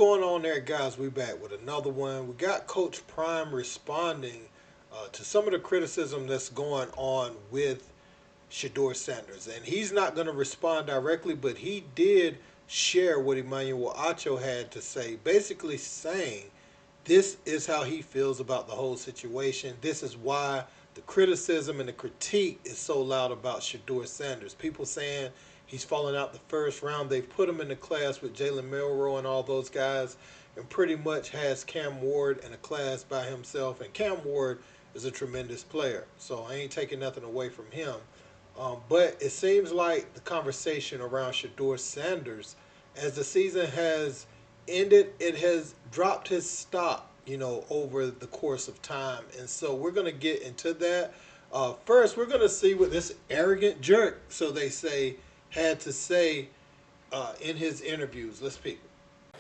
going on there, guys? We back with another one. We got Coach Prime responding to some of the criticism that's going on with Shedeur Sanders, and he's not going to respond directly, but he did share what Emmanuel Acho had to say, basically saying this is how he feels about the whole situation. This is why the criticism and the critique is so loud about Shadur Sanders. People saying he's falling out the first round. They've put him in the class with Jalen Milroe and all those guys, and pretty much has Cam Ward in a class by himself. And Cam Ward is a tremendous player, so I ain't taking nothing away from him. But it seems like the conversation around Shedeur Sanders, as the season has ended, it has dropped his stock, over the course of time. And so we're going to get into that. First, we're going to see what this arrogant jerk, so they say, had to say in his interviews. Let's peek.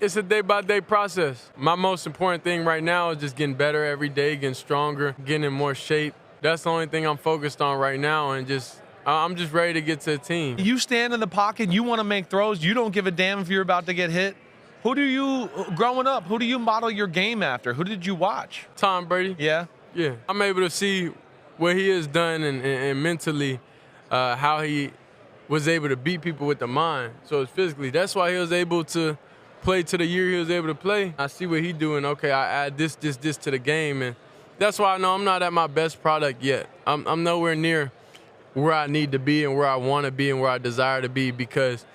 It's a day-by-day process. My most important thing right now is just getting better every day, getting stronger, getting in more shape. That's the only thing I'm focused on right now, and I'm just ready to get to the team. You stand in the pocket, you want to make throws, you don't give a damn if you're about to get hit. Growing up, who do you model your game after? Who did you watch? Tom Brady. Yeah? Yeah. I'm able to see what he has done and mentally how he was able to beat people with the mind. So it's physically. That's why he was able to play to the year he was able to play. I see what he's doing. Okay, I add this to the game, and that's why I know I'm not at my best product yet. I'm nowhere near where I need to be and where I want to be and where I desire to be, because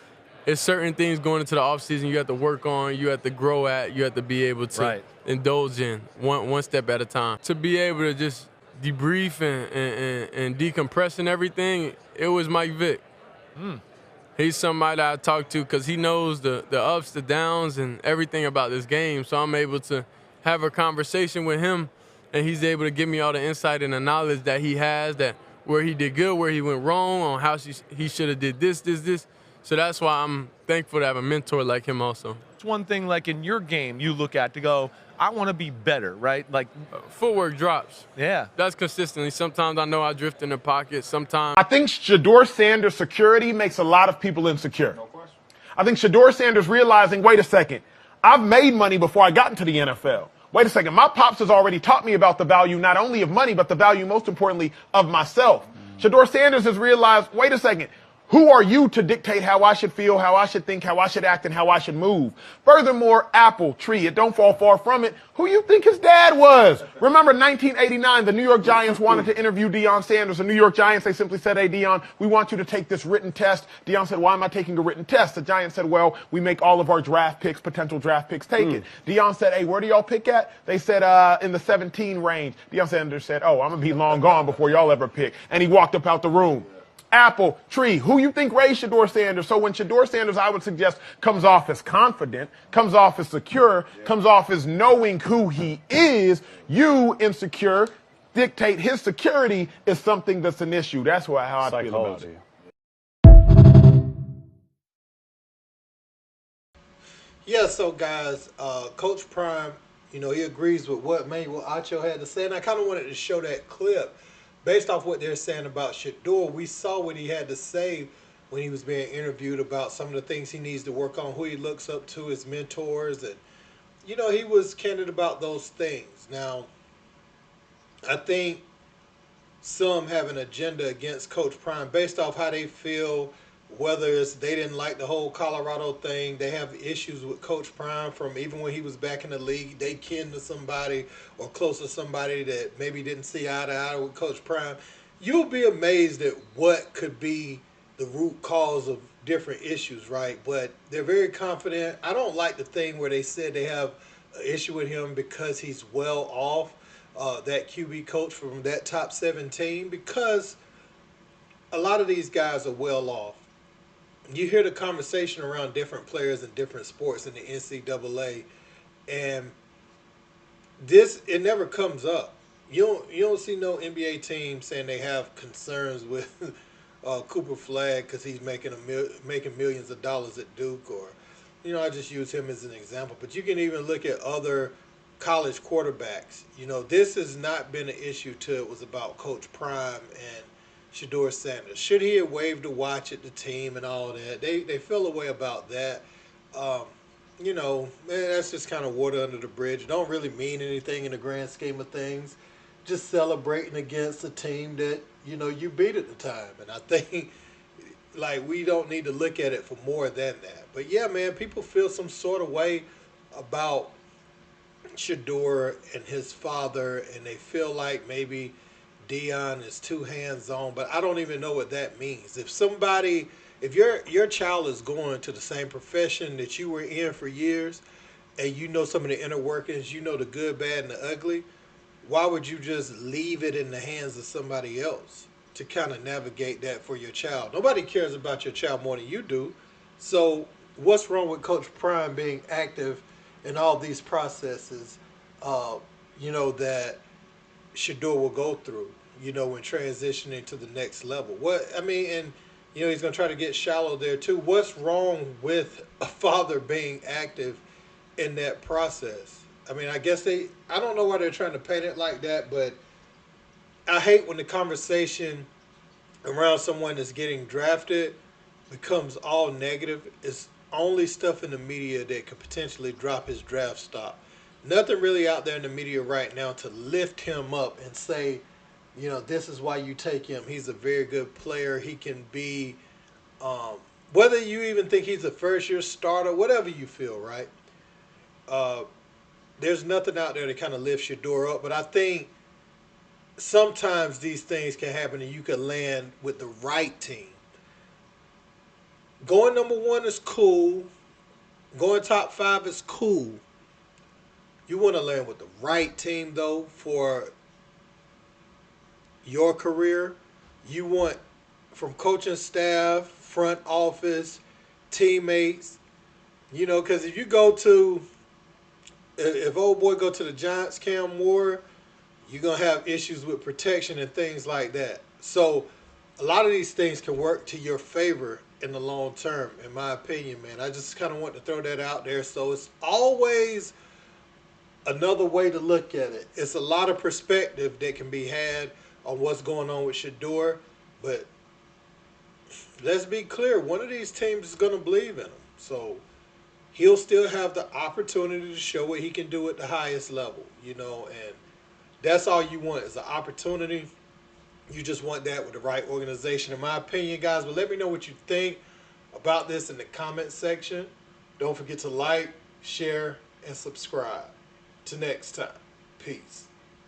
it's certain things going into the offseason you have to work on, you have to grow at, you have to be able to indulge in one step at a time. To be able to just debrief and decompress and everything, it was Mike Vick. He's somebody that I talk to because he knows the ups, the downs, and everything about this game. So I'm able to have a conversation with him, and he's able to give me all the insight and the knowledge that he has, that where he did good, where he went wrong, on how he should have did this. So that's why I'm thankful to have a mentor like him also. It's one thing, like in your game, you look at to go, I want to be better, right? Like footwork drops. Yeah. That's consistently. Sometimes I know I drift in the pocket. Sometimes. I think Shedeur Sanders' security makes a lot of people insecure. No question. I think Shedeur Sanders realizing, wait a second, I've made money before I got into the NFL. Wait a second, my pops has already taught me about the value not only of money, but the value, most importantly, of myself. Shedeur Sanders has realized, wait a second, who are you to dictate how I should feel, how I should think, how I should act, and how I should move? Furthermore, apple, tree, it don't fall far from it. Who you think his dad was? Remember 1989, the New York Giants wanted to interview Deion Sanders. The New York Giants, they simply said, hey, Deion, we want you to take this written test. Deion said, why am I taking a written test? The Giants said, well, we make all of our draft picks, potential draft picks, take it. Deion said, hey, where do y'all pick at? They said, in the 17 range. Deion Sanders said, oh, I'm going to be long gone before y'all ever pick. And he walked up out the room. Apple, tree, who you think raised Shedeur Sanders? So when Shedeur Sanders, I would suggest, comes off as confident, comes off as secure, comes off as knowing who he is, you, insecure, dictate his security is something that's an issue. That's how I feel about it. Yeah, so guys, Coach Prime, he agrees with what Manuel Acho had to say, and I kind of wanted to show that clip. Based off what they're saying about Shedeur, we saw what he had to say when he was being interviewed about some of the things he needs to work on, who he looks up to, his mentors, and, he was candid about those things. Now, I think some have an agenda against Coach Prime based off how they feel, whether it's they didn't like the whole Colorado thing, they have issues with Coach Prime from even when he was back in the league, they kin to somebody or close to somebody that maybe didn't see eye to eye with Coach Prime. You'll be amazed at what could be the root cause of different issues, right? But they're very confident. I don't like the thing where they said they have an issue with him because he's well off, that QB coach from that top 17, because a lot of these guys are well off. You hear the conversation around different players in different sports in the NCAA, and it never comes up. You don't see no NBA team saying they have concerns with Cooper Flagg because he's making millions of dollars at Duke, or I just use him as an example. But you can even look at other college quarterbacks. This has not been an issue till it was about Coach Prime and Shedeur Sanders. Should he have waved a watch at the team and all that? They feel a way about that. man, that's just kind of water under the bridge. Don't really mean anything in the grand scheme of things. Just celebrating against a team that you beat at the time, and I think like we don't need to look at it for more than that. But yeah, man, people feel some sort of way about Shedeur and his father, and they feel like maybe Dion is too hands on. But I don't even know what that means. If your child is going to the same profession that you were in for years, and you know some of the inner workings, you know the good, bad, and the ugly, why would you just leave it in the hands of somebody else to kind of navigate that for your child? Nobody cares about your child more than you do. So, what's wrong with Coach Prime being active in all these processes, that Shador will go through, when transitioning to the next level? And he's going to try to get shallow there too. What's wrong with a father being active in that process? I mean, I don't know why they're trying to paint it like that, but I hate when the conversation around someone that's getting drafted becomes all negative. It's only stuff in the media that could potentially drop his draft stock. Nothing really out there in the media right now to lift him up and say, this is why you take him. He's a very good player. He can be, whether you even think he's a first year starter, whatever you feel, right? Uh, there's nothing out there that kind of lifts your door up. But I think sometimes these things can happen and you can land with the right team. Going number one is cool. Going top five is cool. You want to land with the right team, though, for your career. You want from coaching staff, front office, teammates, because if old boy go to the Giants, Cam Ward, you're going to have issues with protection and things like that. So a lot of these things can work to your favor in the long term, in my opinion, man. I just kind of want to throw that out there. So it's always another way to look at it. It's a lot of perspective that can be had on what's going on with Shedeur, but let's be clear, one of these teams is going to believe in him. So he'll still have the opportunity to show what he can do at the highest level, and that's all you want is an opportunity. You just want that with the right organization, in my opinion, guys. But let me know what you think about this in the comment section. Don't forget to like, share, and subscribe. Till next time, peace.